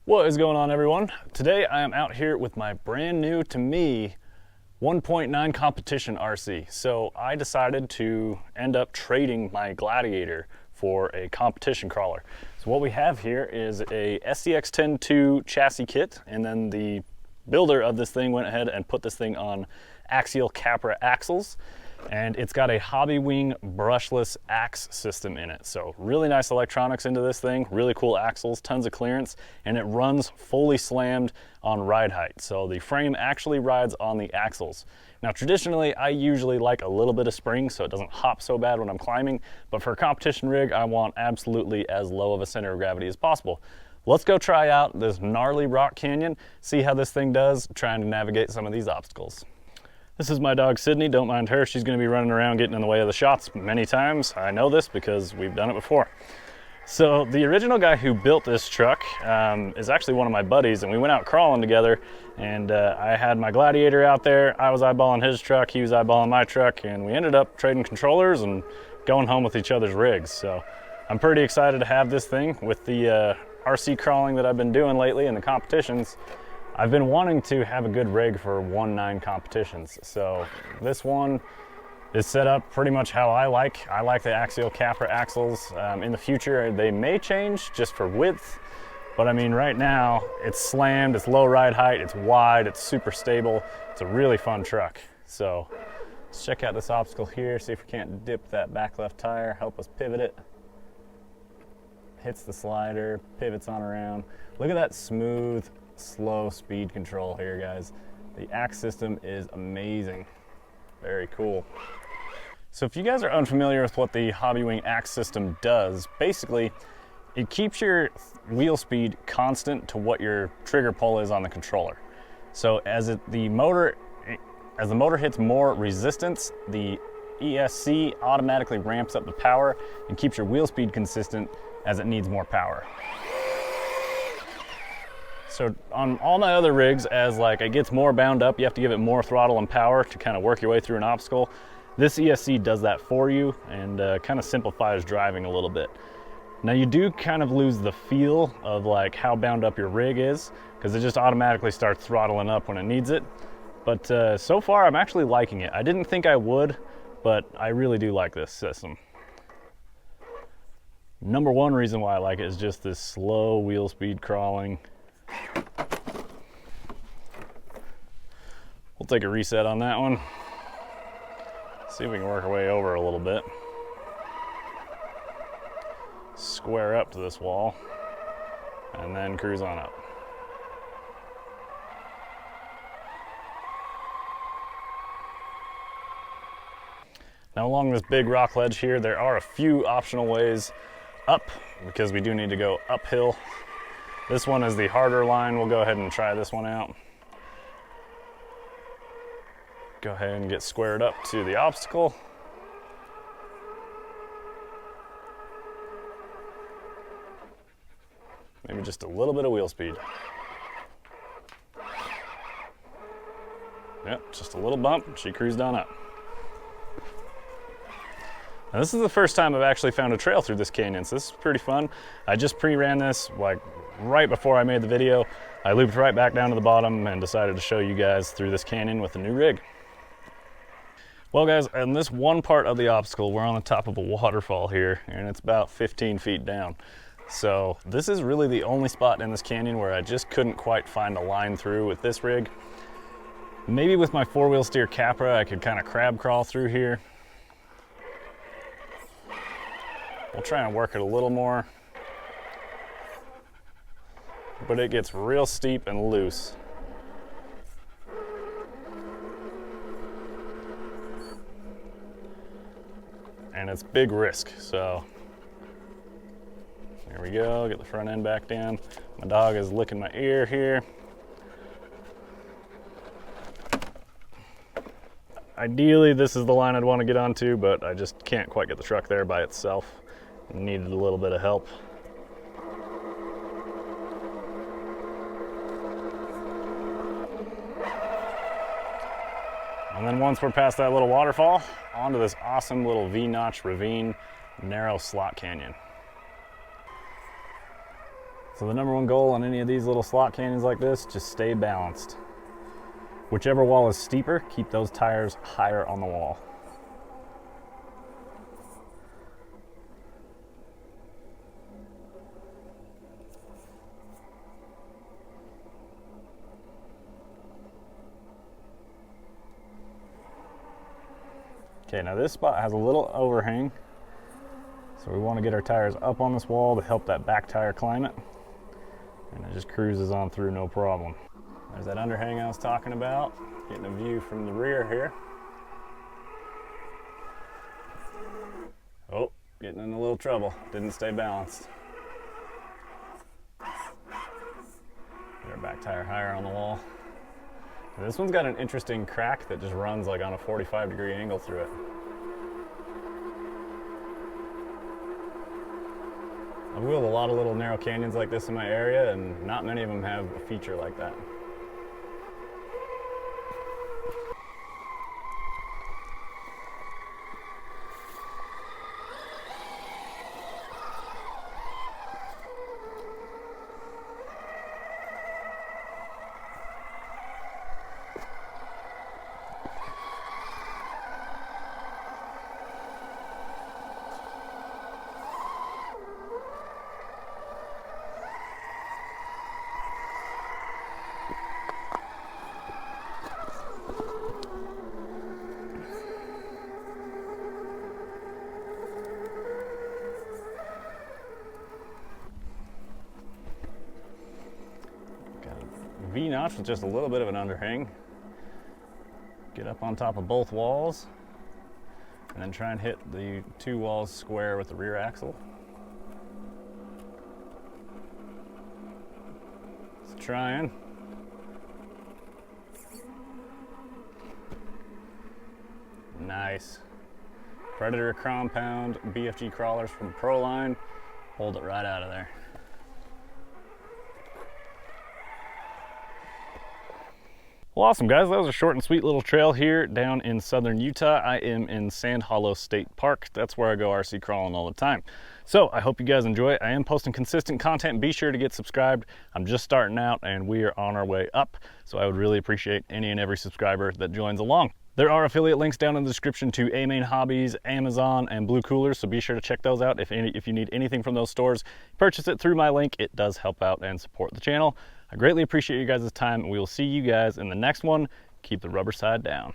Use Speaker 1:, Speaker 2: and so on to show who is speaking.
Speaker 1: What is going on, everyone? Today I am out here with my brand new, to me, 1.9 competition RC. So I decided to end up trading my Gladiator for a competition crawler. So what we have here is a SCX-10-2 chassis kit, and then the builder of this thing went ahead and put this thing on axial Capra axles, and it's got a Hobbywing brushless axe system in it. So really nice electronics into this thing, really cool axles, tons of clearance, and it runs fully slammed on ride height. So the frame actually rides on the axles. Now traditionally, I usually like a little bit of spring so it doesn't hop so bad when I'm climbing, but for a competition rig, I want absolutely as low of a center of gravity as possible. Let's go try out this gnarly rock canyon, see how this thing does, trying to navigate some of these obstacles. This is my dog Sydney, don't mind her. She's gonna be running around getting in the way of the shots many times. I know this because we've done it before. So the original guy who built this truck is actually one of my buddies, and we went out crawling together, and I had my Gladiator out there. I was eyeballing his truck, he was eyeballing my truck, and we ended up trading controllers and going home with each other's rigs. So I'm pretty excited to have this thing with the RC crawling that I've been doing lately and the competitions. I've been wanting to have a good rig for 1.9 competitions. So this one is set up pretty much how I like. I like the axial Capra axles. In the future, they may change just for width, but I mean, right now it's slammed, it's low ride height, it's wide, it's super stable. It's a really fun truck. So let's check out this obstacle here, see if we can't dip that back left tire, help us pivot it. Hits the slider, pivots on around. Look at that smooth, slow speed control here, guys. The axe system is amazing. Very cool. So if you guys are unfamiliar with what the Hobbywing AXE system does, basically it keeps your wheel speed constant to what your trigger pull is on the controller. So as the motor hits more resistance, the ESC automatically ramps up the power and keeps your wheel speed consistent as it needs more power. So on all my other rigs, as like it gets more bound up, you have to give it more throttle and power to kind of work your way through an obstacle. This ESC does that for you and kind of simplifies driving a little bit. Now you do kind of lose the feel of like how bound up your rig is, because it just automatically starts throttling up when it needs it. But so far I'm actually liking it. I didn't think I would, but I really do like this system. Number one reason why I like it is just this slow wheel speed crawling. We'll take a reset on that one. See if we can work our way over a little bit. Square up to this wall and then cruise on up. Now along this big rock ledge here, there are a few optional ways up because we do need to go uphill. This one is the harder line. We'll go ahead and try this one out. Go ahead and get squared up to the obstacle. Maybe just a little bit of wheel speed. Yep, just a little bump. She cruised on up. Now this is the first time I've actually found a trail through this canyon, so this is pretty fun. I just pre-ran this like right before I made the video. I looped right back down to the bottom and decided to show you guys through this canyon with a new rig. Well guys, in this one part of the obstacle, we're on the top of a waterfall here, and it's about 15 feet down. So this is really the only spot in this canyon where I just couldn't quite find a line through with this rig. Maybe with my four-wheel steer Capra, I could kind of crab crawl through here. We'll try and work it a little more, but it gets real steep and loose. And it's big risk, so here we go, get the front end back down. My dog is licking my ear here. Ideally, this is the line I'd want to get onto, but I just can't quite get the truck there by itself. Needed a little bit of help. And then once we're past that little waterfall, onto this awesome little V-notch ravine, narrow slot canyon. So the number one goal on any of these little slot canyons like this, just stay balanced. Whichever wall is steeper, keep those tires higher on the wall. Okay, now this spot has a little overhang, so we want to get our tires up on this wall to help that back tire climb it, and it just cruises on through no problem. There's that underhang I was talking about, getting a view from the rear here. Oh, getting in a little trouble, didn't stay balanced. Get our back tire higher on the wall. This one's got an interesting crack that just runs like on a 45-degree angle through it. I've wheeled a lot of little narrow canyons like this in my area, and not many of them have a feature like that. V-notch with just a little bit of an underhang. Get up on top of both walls and then try and hit the two walls square with the rear axle. It's trying. Nice. Predator compound BFG crawlers from Proline. Hold it right out of there. Well, awesome guys, that was a short and sweet little trail here down in southern Utah. I am in Sand Hollow State Park. That's where I go RC crawling all the time. So I hope you guys enjoy it. I am posting consistent content. Be sure to get subscribed. I'm just starting out and we are on our way up. So I would really appreciate any and every subscriber that joins along. There are affiliate links down in the description to A-Main Hobbies, Amazon, and Blue Coolers, so be sure to check those out. If you need anything from those stores, purchase it through my link. It does help out and support the channel. I greatly appreciate you guys' time, and we will see you guys in the next one. Keep the rubber side down.